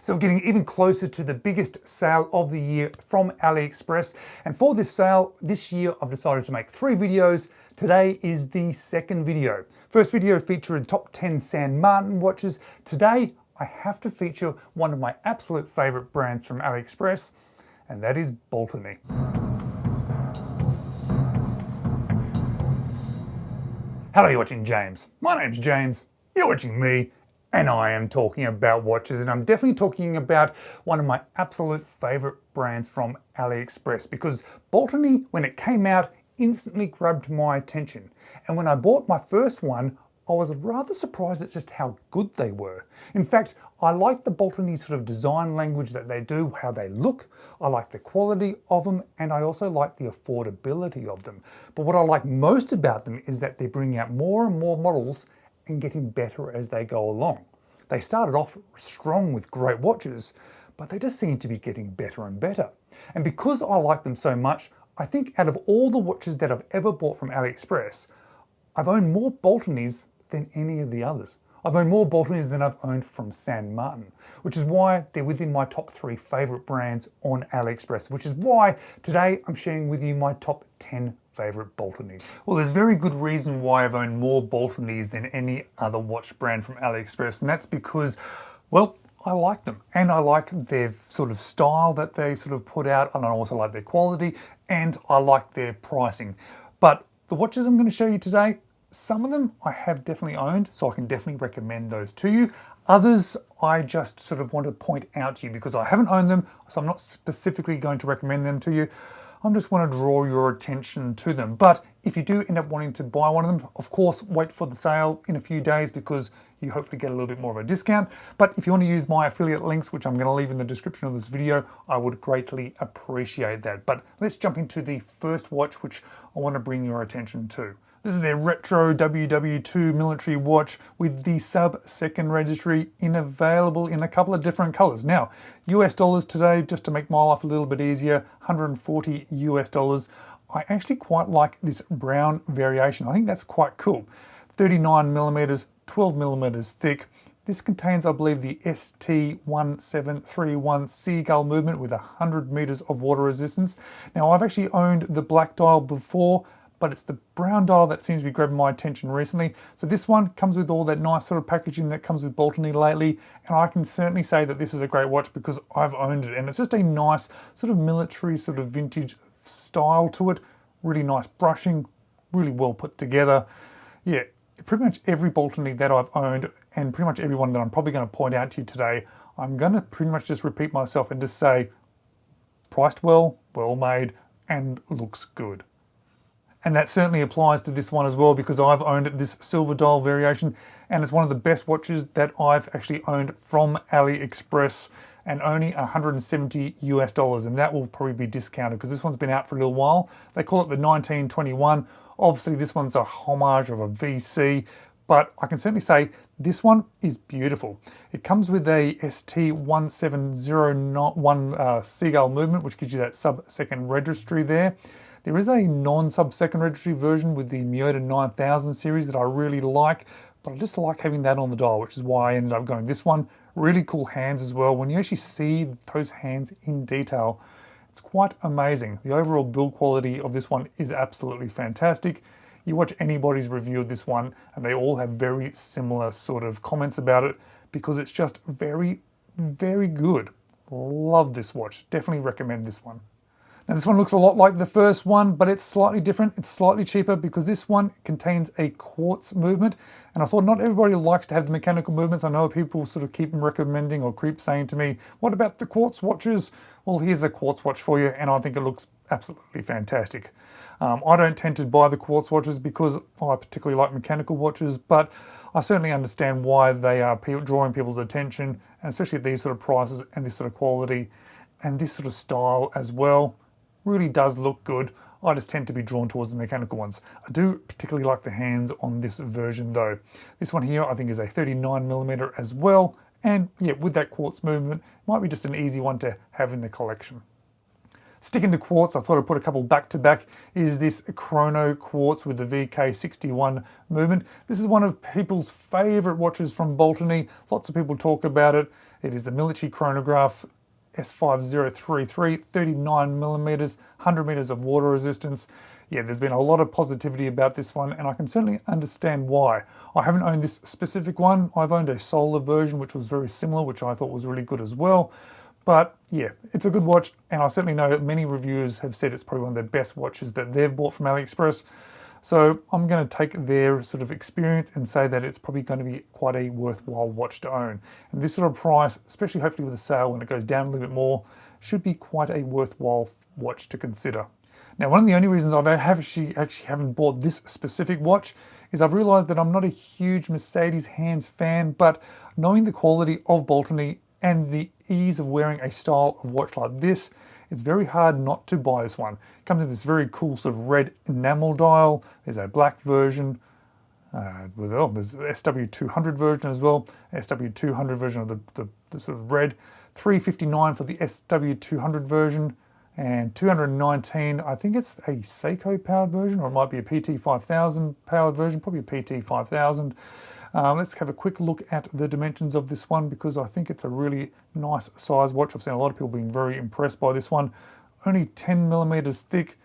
So we're getting even closer to the biggest sale of the year from AliExpress. And for this sale this year, I've decided to make 3 videos. Today is the second video. First video featured top 10 San Martin watches. Today, I have to feature one of my absolute favorite brands from AliExpress, and that is Baltany. Hello, you're watching James. My name's James, you're watching me, and I am talking about watches, and I'm definitely talking about one of my absolute favorite brands from AliExpress, because Baltany, when it came out, instantly grabbed my attention. And when I bought my first one, I was rather surprised at just how good they were. In fact, I like the Baltany sort of design language that they do, how they look. I like the quality of them, and I also like the affordability of them. But what I like most about them is that they're bringing out more and more models and getting better as they go along. They started off strong with great watches, but they just seem to be getting better and better. And because I like them so much, I think out of all the watches that I've ever bought from AliExpress, I've owned more Baltanys than any of the others. I've owned more Baltanys than I've owned from San Martin, which is why they're within my top 3 favorite brands on AliExpress, which is why today I'm sharing with you my top 10 favorite Baltanys. Well, there's very good reason why I've owned more Baltanys than any other watch brand from AliExpress, and that's because, well, I like them, and I like their sort of style that they sort of put out, and I also like their quality, and I like their pricing. But the watches I'm going to show you today, some of them I have definitely owned, so I can definitely recommend those to you. Others I just sort of want to point out to you because I haven't owned them, so I'm not specifically going to recommend them to you. I just want to draw your attention to them. But if you do end up wanting to buy one of them, of course, wait for the sale in a few days because you hopefully get a little bit more of a discount. But if you want to use my affiliate links, which I'm going to leave in the description of this video, I would greatly appreciate that. But let's jump into the first watch, which I want to bring your attention to. This is their Retro WW2 military watch with the sub-second registry available in a couple of different colors. Now, US dollars today, just to make my life a little bit easier, 140 US dollars. I actually quite like this brown variation. I think that's quite cool. 39 millimeters, 12 millimeters thick. This contains, I believe, the S202071 Seagull movement with 100 meters of water resistance. Now, I've actually owned the black dial before, but it's the brown dial that seems to be grabbing my attention recently. So this one comes with all that nice sort of packaging that comes with Baltany lately, and I can certainly say that this is a great watch because I've owned it, and it's just a nice sort of military sort of vintage style to it. Really nice brushing, really well put together. Yeah, pretty much every Baltany that I've owned, and pretty much every one that I'm probably going to point out to you today, I'm going to pretty much just repeat myself and just say, priced well, well made, and looks good. And that certainly applies to this one as well because I've owned this silver dial variation, and it's one of the best watches that I've actually owned from AliExpress, and only 170 US dollars, and that will probably be discounted because this one's been out for a little while. They call it the 1921. Obviously this one's a homage of a VC, but I can certainly say this one is beautiful. It comes with a ST1701 Seagull movement, which gives you that sub-second registry there. There is a non-sub-second registry version with the Miota 9000 series that I really like, but I just like having that on the dial, which is why I ended up going this one. Really cool hands as well. When you actually see those hands in detail, it's quite amazing. The overall build quality of this one is absolutely fantastic. You watch anybody's review of this one and they all have very similar sort of comments about it because it's just very, very good. Love this watch. Definitely recommend this one. Now this one looks a lot like the first one, but it's slightly different. It's slightly cheaper because this one contains a quartz movement. And I thought not everybody likes to have the mechanical movements. I know people sort of keep recommending or keep saying to me, what about the quartz watches? Well, here's a quartz watch for you, and I think it looks absolutely fantastic. I don't tend to buy the quartz watches because I particularly like mechanical watches, but I certainly understand why they are drawing people's attention, and especially at these sort of prices and this sort of quality and this sort of style as well. Really does look good. I just tend to be drawn towards the mechanical ones. I do particularly like the hands on this version though. This one here I think is a 39mm as well, and yeah, with that quartz movement, might be just an easy one to have in the collection. Sticking to quartz, I thought I'd put a couple back to back, is this Chrono Quartz with the VK61 movement. This is one of people's favorite watches from Baltany. Lots of people talk about it. It is the military chronograph S5033, 39 millimeters, 100 meters of water resistance. Yeah, there's been a lot of positivity about this one, and I can certainly understand why. I haven't owned this specific one. I've owned a solar version, which was very similar, which I thought was really good as well. But yeah, it's a good watch, and I certainly know that many reviewers have said it's probably one of the best watches that they've bought from AliExpress. So I'm going to take their sort of experience and say that it's probably going to be quite a worthwhile watch to own. And this sort of price, especially hopefully with a sale when it goes down a little bit more, should be quite a worthwhile watch to consider. Now, one of the only reasons I actually haven't bought this specific watch is I've realized that I'm not a huge Mercedes hands fan, but knowing the quality of Baltany and the ease of wearing a style of watch like this, it's very hard not to buy this one. It comes in this very cool sort of red enamel dial. There's a black version. There's the SW200 version as well. SW200 version of the sort of red. $359 for the SW200 version. And 219, I think it's a Seiko powered version, or it might be a PT5000 powered version, probably a PT5000. Let's have a quick look at the dimensions of this one, because I think it's a really nice size watch. I've seen a lot of people being very impressed by this one. Only 10 millimeters thick,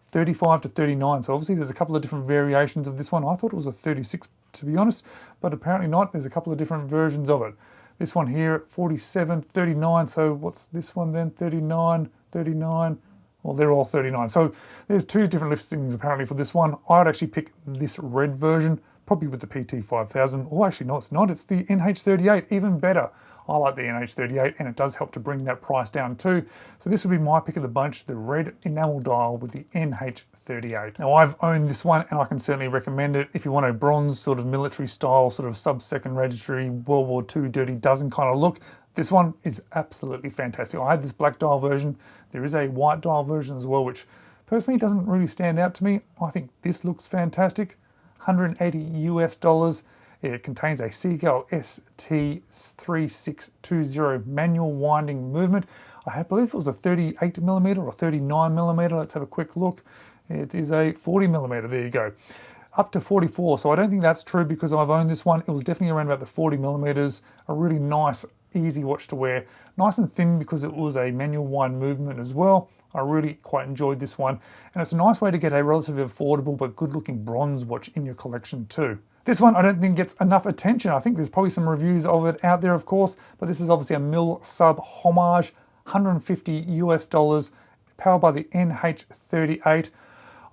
35 to 39. So obviously there's a couple of different variations of this one. I thought it was a 36, to be honest, but apparently not. There's a couple of different versions of it. This one here, 47, 39. So what's this one then? 39, 39. Well, they're all 39. So there's two different listings apparently for this one. I'd actually pick this red version, probably with the PT5000. Oh, actually, no, it's not. It's the NH38, even better. I like the NH38, and it does help to bring that price down too. So this would be my pick of the bunch, the red enamel dial with the NH38. Now, I've owned this one, and I can certainly recommend it. If you want a bronze sort of military style, sort of sub-second registry, World War II dirty dozen kind of look, this one is absolutely fantastic. I had this black dial version. There is a white dial version as well, which personally doesn't really stand out to me. I think this looks fantastic. $180 US. It contains a Seagull ST3620 manual winding movement. I believe it was a 38 millimeter or 39 millimeter. Let's have a quick look. It is a 40 millimeter. There you go. Up to 44. So I don't think that's true because I've owned this one. It was definitely around about the 40 millimeters. A really nice, easy watch to wear. Nice and thin because it was a manual wind movement as well. I really quite enjoyed this one. And it's a nice way to get a relatively affordable but good looking bronze watch in your collection too. This one I don't think gets enough attention. I think there's probably some reviews of it out there, of course, but this is obviously a Milsub Homage, $150 US, powered by the NH38.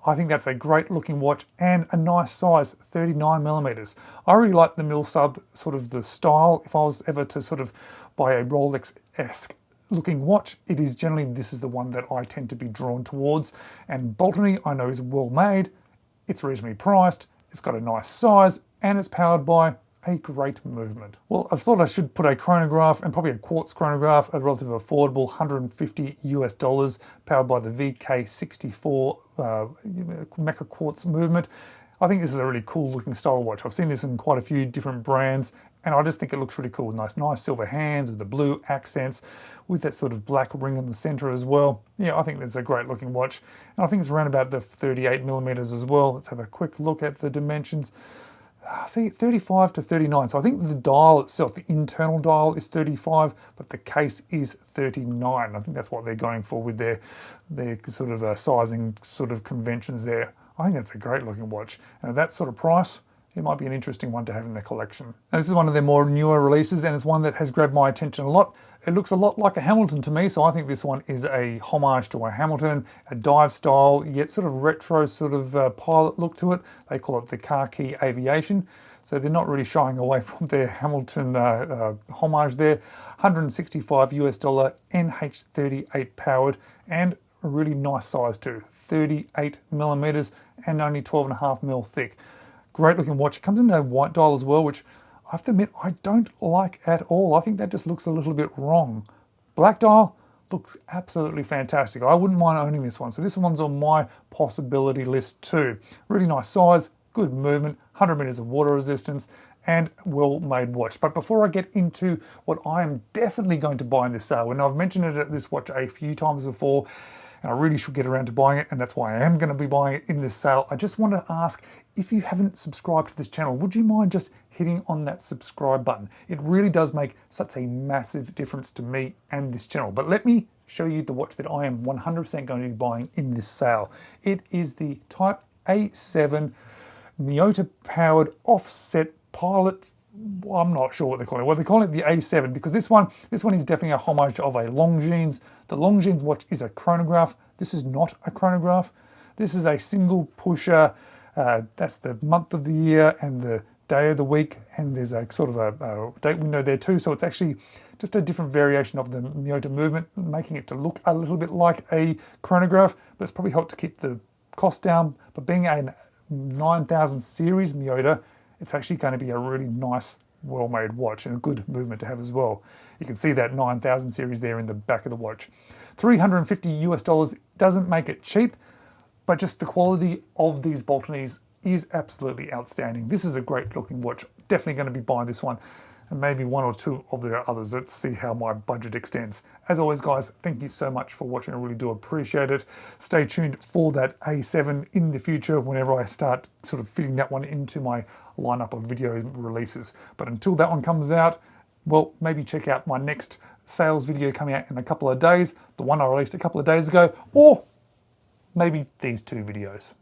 I think that's a great looking watch and a nice size, 39 millimeters. I really like the Milsub sort of the style. If I was ever to sort of buy a Rolex-esque looking watch, it is generally, this is the one that I tend to be drawn towards. And Baltany I know is well made, it's reasonably priced, it's got a nice size, and it's powered by a great movement. Well, I thought I should put a chronograph, and probably a quartz chronograph, a relatively affordable $150 US, powered by the VK64 Mecha quartz movement. I think this is a really cool looking style watch. I've seen this in quite a few different brands, and I just think it looks really cool. Nice silver hands with the blue accents, with that sort of black ring in the center as well. Yeah, I think that's a great looking watch. And I think it's around about the 38 millimeters as well. Let's have a quick look at the dimensions. See, 35 to 39. So I think the dial itself, the internal dial is 35, but the case is 39. I think that's what they're going for with their sort of sizing sort of conventions there. I think that's a great looking watch. And at that sort of price, it might be an interesting one to have in the collection. Now, this is one of their more newer releases, and it's one that has grabbed my attention a lot. It looks a lot like a Hamilton to me, so I think this one is a homage to a Hamilton, a dive style, yet sort of retro sort of pilot look to it. They call it the Carkey Aviation. So they're not really shying away from their Hamilton homage there. $165 US, NH38 powered, and a really nice size too. 38 millimeters and only 12.5 mil thick. Great looking watch. It comes in a white dial as well, which I have to admit I don't like at all. I think that just looks a little bit wrong. Black dial looks absolutely fantastic. I wouldn't mind owning this one. So this one's on my possibility list too. Really nice size, good movement, 100 meters of water resistance, and well-made watch. But before I get into what I am definitely going to buy in this sale, and I've mentioned it at this watch a few times before, and I really should get around to buying it, and that's why I am going to be buying it in this sale. I just want to ask, if you haven't subscribed to this channel, would you mind just hitting on that subscribe button? It really does make such a massive difference to me and this channel. But let me show you the watch that I am 100% going to be buying in this sale. It is the Type A7 Miota powered offset pilot. Well, I'm not sure what they call it. Well, they call it the A7 because this one is definitely a homage of a Longines. The Longines watch is a chronograph. This is not a chronograph. This is a single pusher. That's the month of the year and the day of the week, and there's a sort of a date window there too. So it's actually just a different variation of the Miota movement, making it to look a little bit like a chronograph, but it's probably helped to keep the cost down. But being a 9000 series Miota, it's actually going to be a really nice, well-made watch and a good movement to have as well. You can see that 9000 series there in the back of the watch. $350 US doesn't make it cheap, but just the quality of these Baltanys is absolutely outstanding. This is a great looking watch. Definitely going to be buying this one, and maybe one or two of the others. Let's see how my budget extends. As always, guys, thank you so much for watching. I really do appreciate it. Stay tuned for that A7 in the future whenever I start sort of fitting that one into my lineup of video releases. But until that one comes out, well, maybe check out my next sales video coming out in a couple of days, the one I released a couple of days ago, or maybe these two videos.